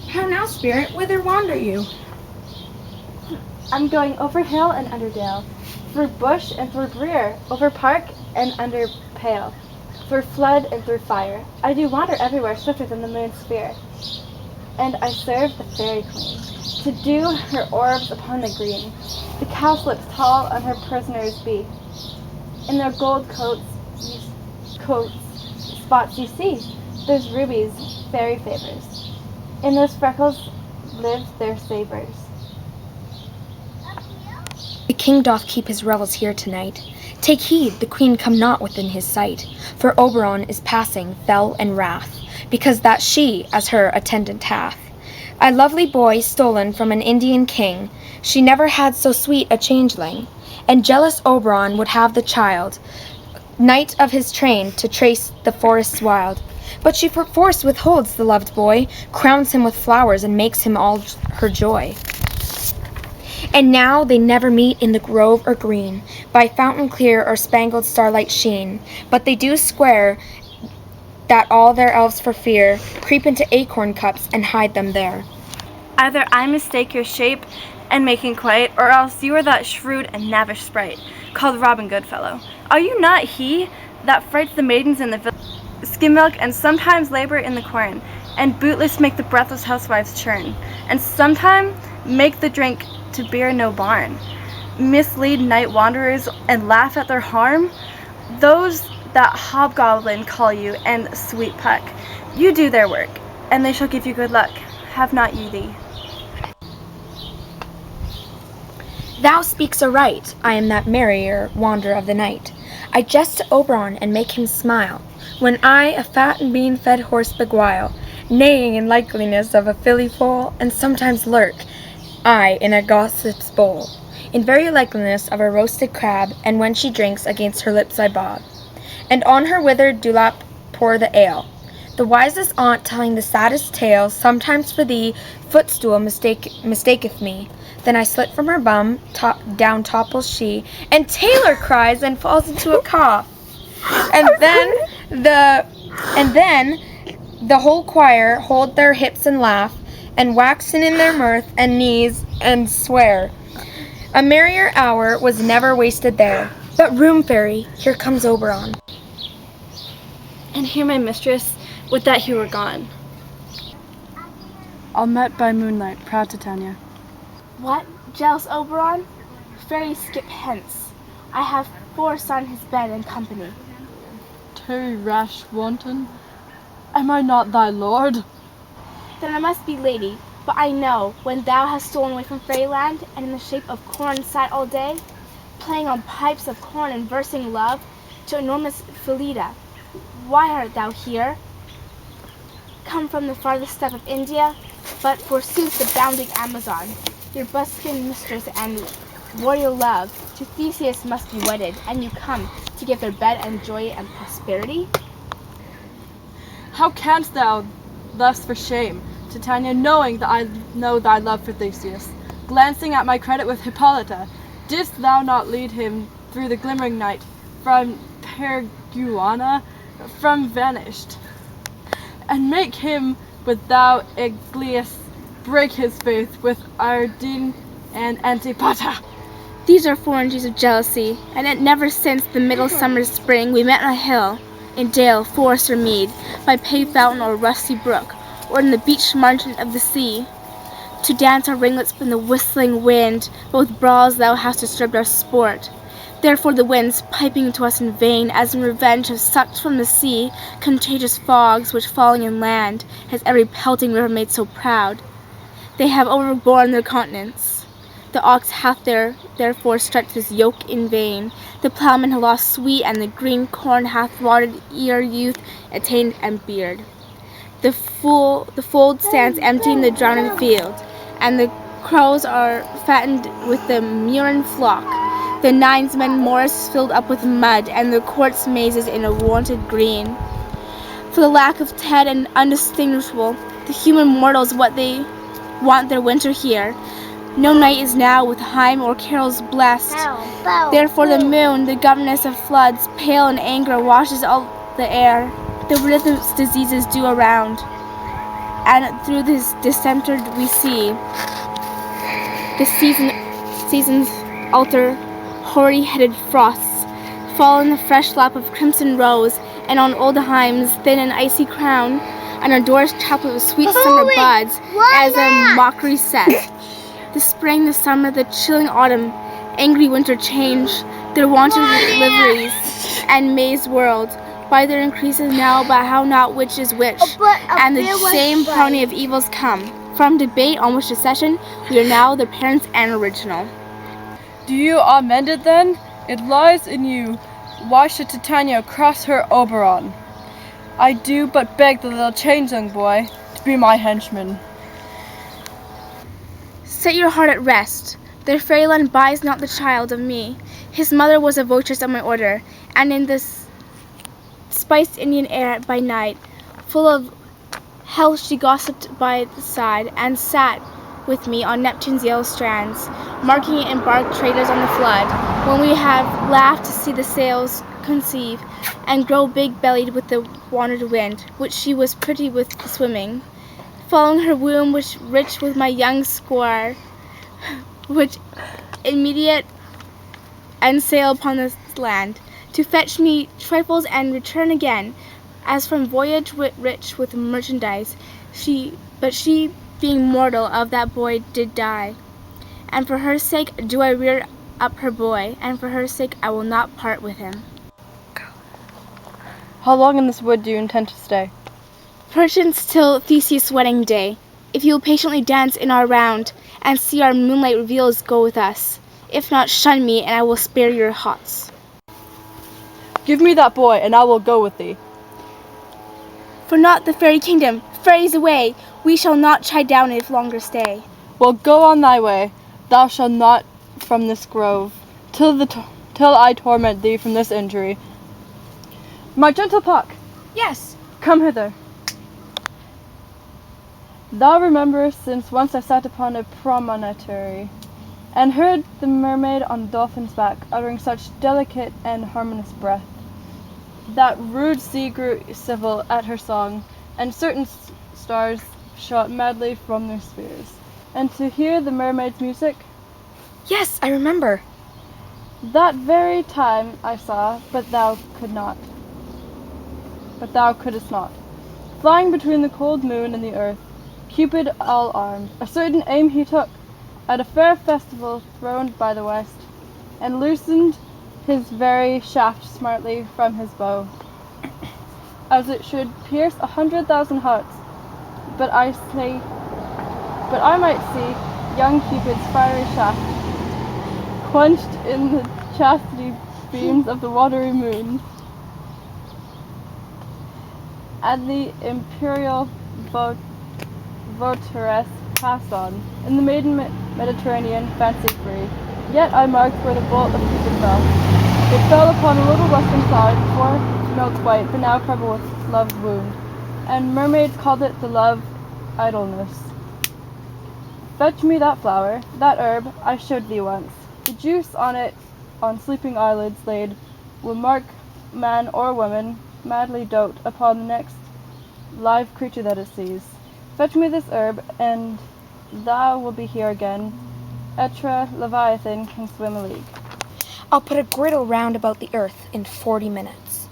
How now, spirit, whither wander you? I'm going over hill and under dale, through bush and through brier, over park and under pale, through flood and through fire. I do wander everywhere swifter than the moon's sphere. And I serve the fairy queen, to dew her orbs upon the green. The cowslips tall on her prisoners be. In their gold spots you see, those rubies, fairy favors. In those freckles live their savors. The king doth keep his revels here tonight. Take heed, the queen come not within his sight, for Oberon is passing, fell and wrath, because that she as her attendant hath a lovely boy stolen from an Indian king. She never had so sweet a changeling, and jealous Oberon would have the child, knight of his train, to trace the forests wild. But she perforce withholds the loved boy, crowns him with flowers, and makes him all her joy. And now they never meet in the grove or green, by fountain clear or spangled starlight sheen, but they do swear that all their elves for fear creep into acorn cups and hide them there. Either I mistake your shape and making quite, or else you are that shrewd and knavish sprite, called Robin Goodfellow. Are you not he that frights the maidens in the village, skim milk, and sometimes labor in the corn, and bootless make the breathless housewives churn, and sometime make the drink to beer no barn, mislead night wanderers and laugh at their harm? Those that hobgoblin call you, and sweet Puck, you do their work, and they shall give you good luck. Have not you thee? Thou speaks aright, I am that merrier wanderer of the night. I jest to Oberon and make him smile, when I a fat and bean-fed horse beguile, neighing in likeliness of a filly foal, and sometimes lurk I in a gossip's bowl, in very likeliness of a roasted crab, and when she drinks, against her lips I bob, and on her withered dewlap pour the ale. The wisest aunt telling the saddest tale, sometimes for thee footstool mistaketh me. Then I slit from her bum, down topples she, and Taylor cries and falls into a cough. And then the whole choir hold their hips and laugh, and waxen in their mirth and knees and swear. A merrier hour was never wasted there. But room, fairy, here comes Oberon. And here my mistress, would that he were gone. All met by moonlight, proud Titania. What, jealous Oberon? Fairy, skip hence. I have force on his bed and company. Tarry, rash wanton, am I not thy lord? Then I must be lady, but I know, when thou hast stolen away from fairyland, and in the shape of corn sat all day, playing on pipes of corn and versing love to enormous Phillida, why art thou here? Come from the farthest step of India, but forsooth the bounding Amazon, your buskin mistress and warrior love, to Theseus must be wedded, and you come to give their bed and joy and prosperity? How canst thou thus for shame, Titania, knowing that I know thy love for Theseus, glancing at my credit with Hippolyta, didst thou not lead him through the glimmering night from Perguana, from vanished, and make him with thou Eglius break his faith with Ardine and Antipater? These are foreignties of jealousy, and it never since the middle summer's spring we met on a hill, in dale, forest, or mead, by paved fountain or rusty brook, or in the beach margin of the sea, to dance our ringlets in the whistling wind, but with brawls thou hast disturbed our sport. Therefore the winds, piping to us in vain, as in revenge have sucked from the sea contagious fogs, which falling in land has every pelting river made so proud. They have overborne their continents. The ox hath therefore stretched his yoke in vain. The ploughman hath lost sweet, and the green corn hath rotted ere youth attained and beard. The fold stands empty in the drowning field, and the crows are fattened with the murine flock. The Nines men moors filled up with mud, and the court's mazes in a wonted green. For the lack of Ted and undistinguishable, the human mortals what they want their winter here. No night is now with hymn or carols blessed. Therefore the moon, the governess of floods, pale in anger, washes all the air. The rhythm's diseases do around, and through this distempered we see the seasons alter hoary-headed frosts fall in the fresh lap of crimson rose, and on old Himes thin and icy crown, and our doors chaplet with sweet summer buds as a mockery set. The spring, the summer, the chilling autumn, angry winter change their wonted liveries, and May's world by their increases now, but how not which is which, and the same pony of evils come. From debate on which to session, we are now the parents and original. Do you amend it then? It lies in you. Why should Titania cross her Oberon? I do but beg the little changeling boy to be my henchman. Set your heart at rest. The fairyland buys not the child of me. His mother was a votress of my order, and in this spiced Indian air by night, full of hell she gossiped by the side, and sat with me on Neptune's yellow strands, marking it in bark traders on the flood, when we have laughed to see the sails conceive, and grow big-bellied with the wandered wind, which she was pretty with swimming, following her womb, which rich with my young squire, which immediate and sail upon this land, to fetch me trifles and return again, as from voyage rich with merchandise. But she, being mortal, of that boy did die. And for her sake do I rear up her boy, and for her sake I will not part with him. How long in this wood do you intend to stay? Perchance till Theseus' wedding day. If you will patiently dance in our round, and see our moonlight reveals, go with us. If not, shun me, and I will spare your hots. Give me that boy, and I will go with thee. For not the fairy kingdom, fairies away, we shall not chide down if longer stay. Well, go on thy way. Thou shalt not from this grove, till I torment thee from this injury. My gentle Puck, Yes. come hither. Thou rememberest since once I sat upon a promontory, and heard the mermaid on the dolphin's back uttering such delicate and harmonious breath, that rude sea grew civil at her song, and certain stars shot madly from their spheres. And to hear the mermaid's music, Yes, I remember. that very time I saw, but thou couldst not. Flying between the cold moon and the earth, Cupid all armed, a certain aim he took, at a fair festival throned by the west, and loosened his very shaft smartly from his bow, as it should pierce 100,000 hearts. But I might see young Cupid's fiery shaft quenched in the chastity beams of the watery moon, and the imperial votaress passed on, in the maiden Mediterranean fancy free. Yet I marked where the bolt of Cupid fell. It fell upon a little western side, before smelt white, but now covered with love's wound, and mermaids called it the love idleness. Fetch me that flower, that herb I showed thee once. The juice on it, on sleeping eyelids laid, will mark man or woman madly dote upon the next live creature that it sees. Fetch me this herb, and thou will be here again. Etra Leviathan can swim a league. I'll put a griddle round about the earth in 40 minutes.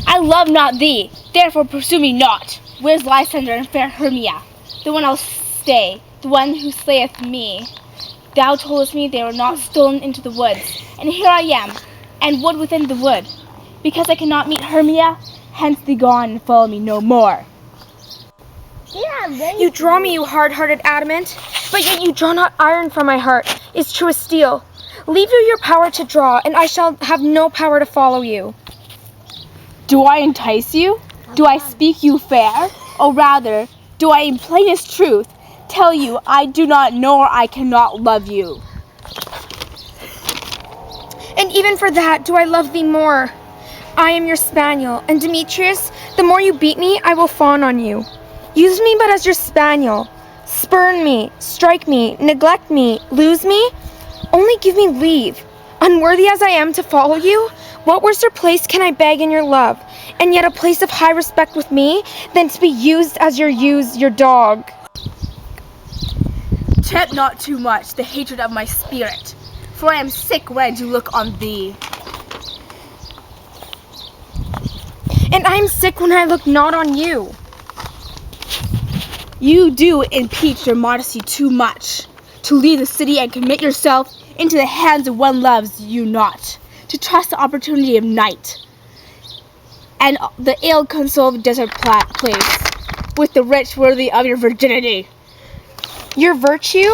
I love not thee, therefore pursue me not. Where's Lysander and fair Hermia? The one I'll stay, the one who slayeth me. Thou toldest me they were not stolen into the woods, and here I am, and wood within the wood. Because I cannot meet Hermia, Hence be gone and follow me no more. You draw me, you hard-hearted adamant, but yet you draw not iron from my heart, is true as steel. Leave you your power to draw, and I shall have no power to follow you. Do I entice you? Do I speak you fair? Or rather, do I in plainest truth tell you I do not nor I cannot love you? And even for that, do I love thee more? I am your spaniel, and Demetrius, the more you beat me, I will fawn on you. Use me but as your spaniel. Spurn me, strike me, neglect me, lose me. Only give me leave. Unworthy as I am to follow you, what worser place can I beg in your love, and yet a place of high respect with me, than to be used as your dog? Tempt not too much the hatred of my spirit, for I am sick when I do look on thee. And I am sick when I look not on you. You do impeach your modesty too much, to leave the city and commit yourself into the hands of one loves you not, to trust the opportunity of night, and the ill-consoled desert place, with the rich worthy of your virginity. Your virtue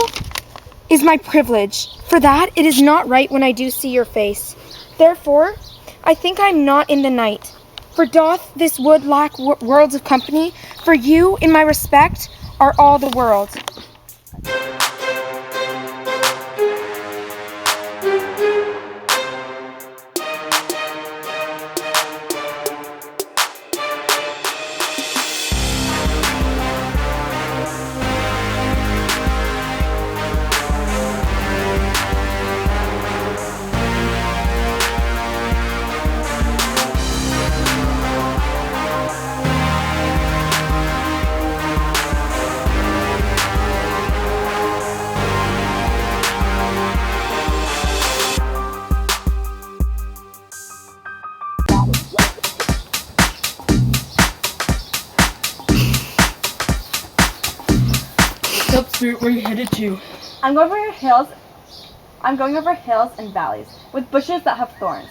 is my privilege. For that, it is not right when I do see your face. Therefore, I think I am not in the night. For doth this wood lack worlds of company? For you, in my respect, are all the world. What's up, Spirit? Where are you headed to? I'm going over hills and valleys with bushes that have thorns.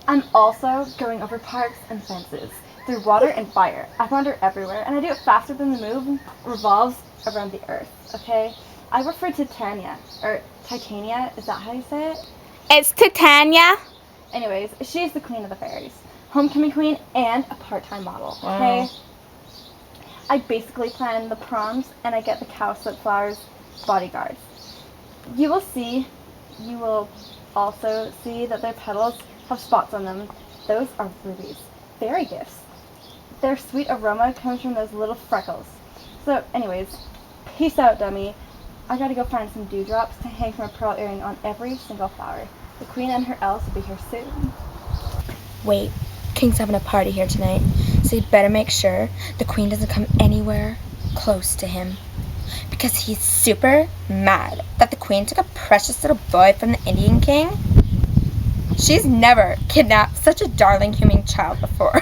I'm also going over parks and fences, through water and fire. I wander everywhere, and I do it faster than the moon revolves around the earth, okay? I work for Titania, or Titania, is that how you say it? It's Titania. Anyways, she's the queen of the fairies, homecoming queen, and a part-time model, okay? Wow. I basically plan the proms, and I get the cowslip flowers bodyguards. You will also see that their petals have spots on them. Those are rubies, fairy gifts. Their sweet aroma comes from those little freckles. So anyways, peace out, dummy. I gotta go find some dewdrops to hang from a pearl earring on every single flower. The queen and her elves will be here soon. Wait, King's having a party here tonight, so you'd better make sure the queen doesn't come anywhere close to him. Because he's super mad that the queen took a precious little boy from the Indian king. She's never kidnapped such a darling human child before.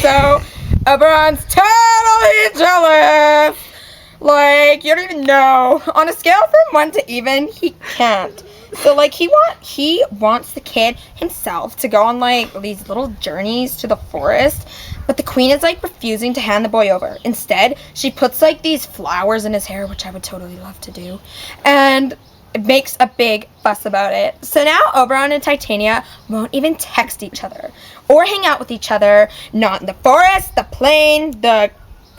So, Oberon's totally jealous. Like, you don't even know. On a scale from 1 to even, he can't. So, like, he wants the kid himself to go on, like, these little journeys to the forest. But the queen is, like, refusing to hand the boy over. Instead, she puts, like, these flowers in his hair, which I would totally love to do. And it makes a big fuss about it. So now Oberon and Titania won't even text each other or hang out with each other. Not in the forest, the plain, the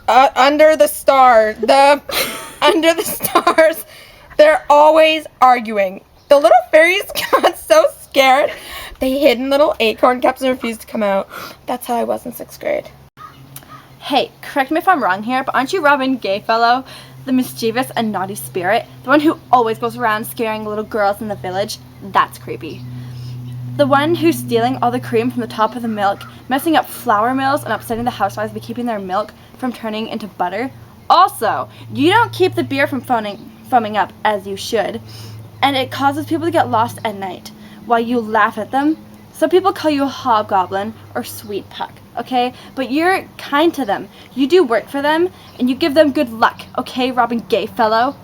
under the stars, under the stars. They're always arguing. The little fairies got so scared, they hid in little acorn cups and refused to come out. That's how I was in 6th grade. Hey, correct me if I'm wrong here, but aren't you Robin Gayfellow, the mischievous and naughty spirit? The one who always goes around scaring little girls in the village? That's creepy. The one who's stealing all the cream from the top of the milk, messing up flour mills, and upsetting the housewives by keeping their milk from turning into butter? Also, you don't keep the beer from foaming up as you should, and it causes people to get lost at night while you laugh at them. Some people call you a hobgoblin or sweet puck, okay? But you're kind to them. You do work for them, and you give them good luck, okay, Robin Gayfellow?